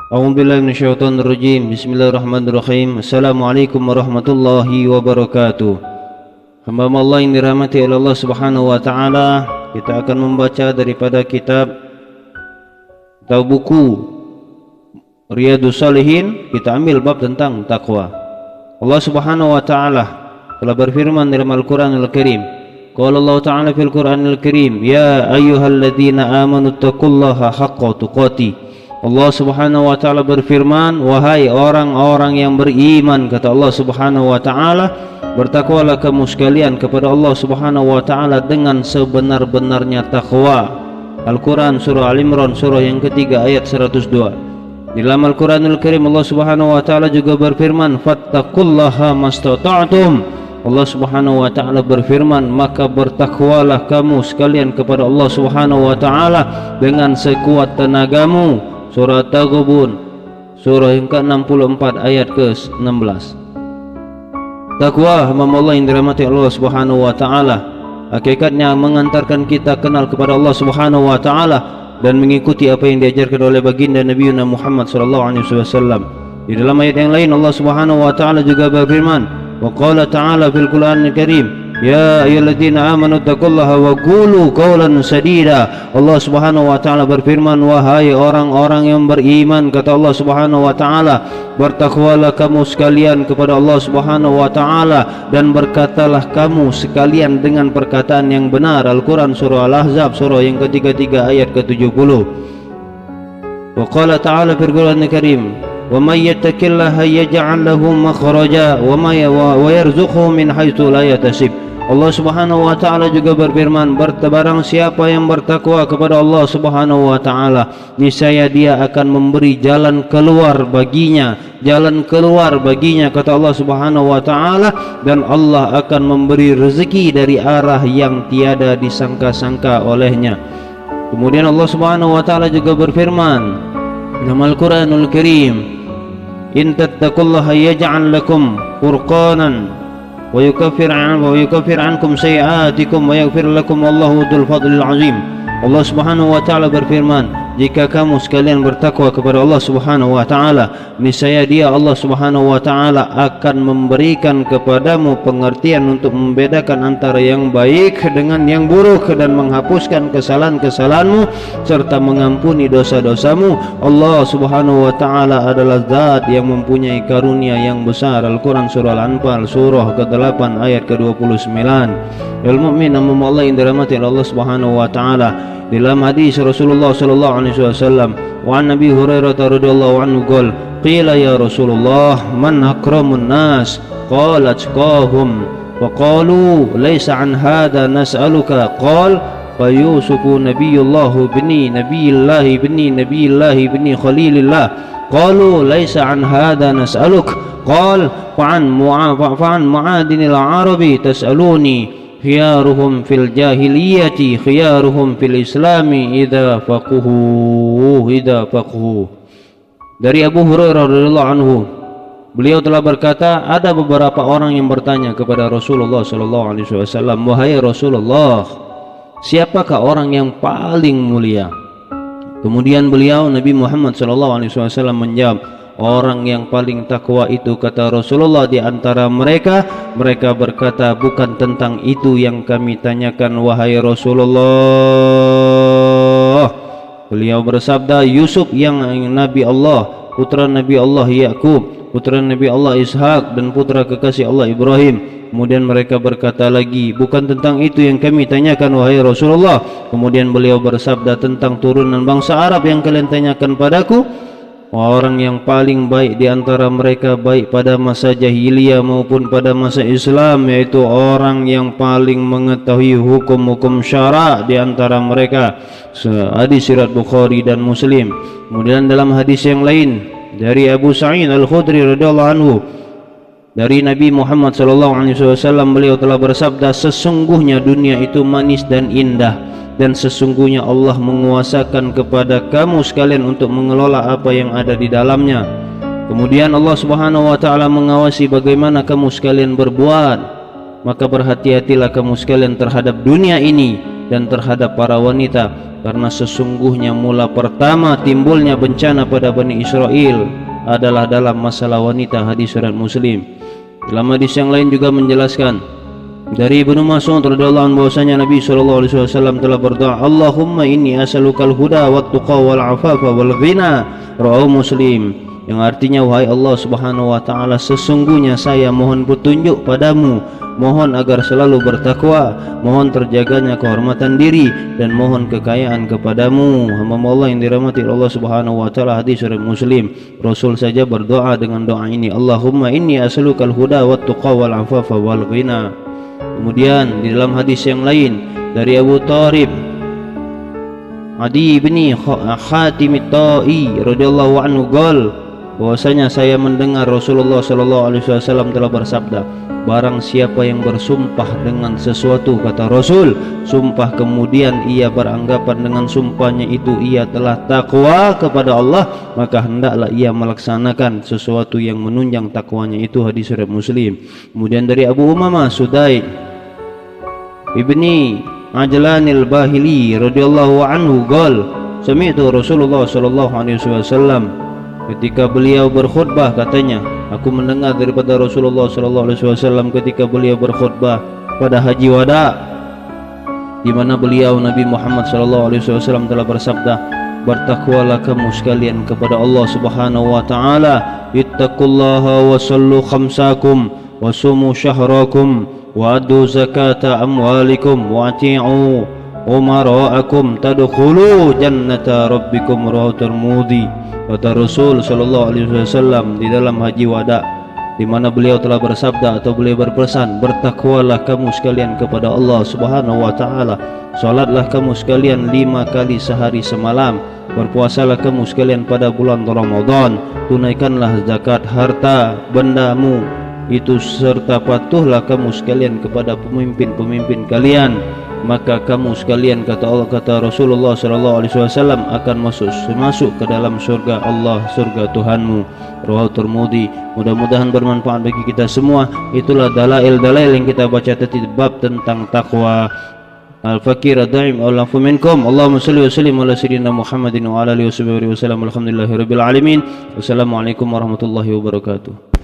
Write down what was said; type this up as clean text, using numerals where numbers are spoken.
A'udzubillahi minasyaitonirrajim. Bismillahirrahmanirrahim. Assalamualaikum warahmatullahi wabarakatuh. Hamba Allah yang dirahmati oleh Allah Subhanahu wa taala, kita akan membaca daripada kitab atau buku Riyadhus Shalihin. Kita ambil bab tentang takwa. Allah Subhanahu wa taala telah berfirman dalam Al-Qur'anul Karim. Qala Allah taala fil Qur'anil Karim, "Ya ayyuhalladzina amanu taqullaha haqqa tuqatih." Allah Subhanahu wa taala berfirman, wahai orang-orang yang beriman, kata Allah Subhanahu wa taala, bertakwalah kamu sekalian kepada Allah Subhanahu wa taala dengan sebenar-benarnya takwa. Al-Qur'an surah Al-Imran surah yang ketiga ayat 102. Di dalam Al-Qur'anul Karim Allah Subhanahu wa taala juga berfirman, fattaqullaha mastata'tum. Allah Subhanahu wa taala berfirman, maka bertakwalah kamu sekalian kepada Allah Subhanahu wa taala dengan sekuat tenagamu. Surah Taghabun surah yang ke-64 ayat ke-16. Takwa hamba Allah yang dirahmati Allah Subhanahu wa taala, hakikatnya mengantarkan kita kenal kepada Allah Subhanahu wa taala dan mengikuti apa yang diajarkan oleh baginda Nabi Muhammad sallallahu alaihi wasallam. Di dalam ayat yang lain Allah Subhanahu wa taala juga berfirman, wa qala ta'ala fil Qur'anil Karim, ya ayyuhalladzina amanu taqullaha wa qulu qawlan sadida. Allah Subhanahu wa taala berfirman, wahai orang-orang yang beriman, kata Allah Subhanahu wa taala, bertakwalah kamu sekalian kepada Allah Subhanahu wa taala dan berkatalah kamu sekalian dengan perkataan yang benar. Al-Qur'an surah Al-Ahzab surah yang ke-33 ayat ke-70. Wa qala ta'ala fil Qur'anil Karim, wa may yattaqillaha yaj'al lahu makhraja wa yarzuqhu min haitsu la yahtasib. Allah Subhanahu wa taala juga berfirman, barang siapa yang bertakwa kepada Allah Subhanahu wa taala, niscaya dia akan memberi jalan keluar baginya, kata Allah Subhanahu wa taala, dan Allah akan memberi rezeki dari arah yang tiada disangka-sangka olehnya. Kemudian Allah Subhanahu wa taala juga berfirman dalam Al-Qur'anul Karim, in tattaqullaha yaj'al lakum furqanan wa yukaffir ankum sayi'atikum wa yaghfir lakum wallahu dzul fadlil azim. Allah Subhanahu wa taala berfirman, jika kamu sekalian bertakwa kepada Allah Subhanahu wa taala, niscaya dia Allah Subhanahu wa taala akan memberikan kepadamu pengertian untuk membedakan antara yang baik dengan yang buruk dan menghapuskan kesalahan-kesalahanmu serta mengampuni dosa-dosamu. Allah Subhanahu wa taala adalah zat yang mempunyai karunia yang besar. Al-Qur'an surah Al-Anfal surah ke-8 ayat ke-29. Al-mu'min amma Allah yang dirahmati Allah Subhanahu wa taala, dalam hadis Rasulullah sallallahu alaihi wasallam, wa an Nabi Hurairah radhiyallahu anhu qala, qila ya Rasulullah man akramun nas, qala atqahum, wa qalu laysa an hadha nas'aluka, qala fa yusufu nabiyullah ibni khalilillah, qalu laysa an hadha nas'aluk, qala fa an mu'adin al-arabi tas'aluni, khiyaruhum fil jahiliyati khiyaruhum fil islami idza faqahu. Dari Abu Hurairah radhiyallahu anhu, beliau telah berkata, ada beberapa orang yang bertanya kepada Rasulullah sallallahu alaihi wasallam, wahai Rasulullah, siapakah orang yang paling mulia? Kemudian beliau Nabi Muhammad sallallahu alaihi wasallam menjawab, orang yang paling takwa itu, kata Rasulullah, di antara mereka berkata, bukan tentang itu yang kami tanyakan wahai Rasulullah. Beliau bersabda, Yusuf yang Nabi Allah, putra Nabi Allah Yakub, putra Nabi Allah Ishak, dan putra kekasih Allah Ibrahim. Kemudian mereka berkata lagi, bukan tentang itu yang kami tanyakan wahai Rasulullah. Kemudian beliau bersabda, tentang turunan bangsa Arab yang kalian tanyakan padaku. Orang yang paling baik di antara mereka, baik pada masa jahiliyah maupun pada masa Islam, yaitu orang yang paling mengetahui hukum-hukum syara di antara mereka. Hadis riwayat Bukhari dan Muslim. Kemudian dalam hadis yang lain dari Abu Sa'id Al-Khudri radhiyallahu anhu, dari Nabi Muhammad sallallahu alaihi wasallam, beliau telah bersabda, sesungguhnya dunia itu manis dan indah, dan sesungguhnya Allah menguasakan kepada kamu sekalian untuk mengelola apa yang ada di dalamnya. Kemudian Allah Subhanahu wa taala mengawasi bagaimana kamu sekalian berbuat. Maka berhati-hatilah kamu sekalian terhadap dunia ini dan terhadap para wanita. karena sesungguhnya mula pertama timbulnya bencana pada Bani Israel adalah dalam masalah wanita. Hadis riwayat Muslim. Dalam hadis yang lain juga menjelaskan dari Ibnu Mas'ud radhiyallahu anhu bahwasanya Nabi sallallahu alaihi wasallam telah berdoa, Allahumma inni as'alukal huda wat tuqa wal afafa wal ghina, rawahu Muslim, yang artinya wahai Allah Subhanahu wa taala, sesungguhnya saya mohon petunjuk padamu, mohon agar selalu bertakwa, mohon terjaganya kehormatan diri, dan mohon kekayaan kepadamu. Hamba Allah yang dirahmati Allah Subhanahu wa taala. Hadis riwayat Muslim. Rasul saja berdoa dengan doa ini, Allahumma inni as'alukal huda wat tuqa wal afafa wal ghina. Kemudian di dalam hadis yang lain dari Abu Tharib Adi bin Khatim at-Ta'i radhiyallahu anhu bahwasanya saya mendengar Rasulullah sallallahu alaihi wasallam telah bersabda, barang siapa yang bersumpah dengan sesuatu, kata Rasul, sumpah kemudian ia beranggapan dengan sumpahnya itu ia telah takwa kepada Allah, maka hendaklah ia melaksanakan sesuatu yang menunjang takwanya itu. Hadis riwayat Muslim. Kemudian dari Abu Umamah Sudaid ibni Ajlanil Bahili radhiyallahu anhu sami'tu Rasulullah sallallahu alaihi wasallam, ketika beliau berkhutbah katanya, aku mendengar daripada Rasulullah sallallahu alaihi wasallam ketika beliau berkhutbah pada Haji Wada, di mana beliau Nabi Muhammad sallallahu alaihi wasallam telah bersabda, bertakwalah kamu sekalian kepada Allah Subhanahu wa taala, ittaqullaha wa sallu khamsakum wa sumu syahrakum wa addu zakata amwalikum wa ati'u umara'akum tadkhulu jannata rabbikum, rawahu Tirmidzi. Kata Rasul sallallahu alaihi wasallam di dalam Haji Wada, di mana beliau telah bersabda atau beliau berpesan, bertakwalah kamu sekalian kepada Allah Subhanahu wa taala, salatlah kamu sekalian 5 kali sehari semalam, berpuasalah kamu sekalian pada bulan Ramadan, tunaikanlah zakat harta bendamu itu, serta patuhlah kamu sekalian kepada pemimpin-pemimpin kalian, maka kamu sekalian, kata Allah, kata Rasulullah sallallahu alaihi wasallam, akan masuk ke dalam surga Allah, surga Tuhanmu. Rawahu Tirmidzi. Mudah-mudahan bermanfaat bagi kita semua. Itulah dalail-dalail yang kita baca tadi bab tentang takwa. Al-Fakir ad-Daim Allahu minkum. Allahumma shalli wa sallim ala sayyidina Muhammadin wa ala alihi wasallam. Alhamdulillahirabbil alamin. Wassalamualaikum warahmatullahi wabarakatuh.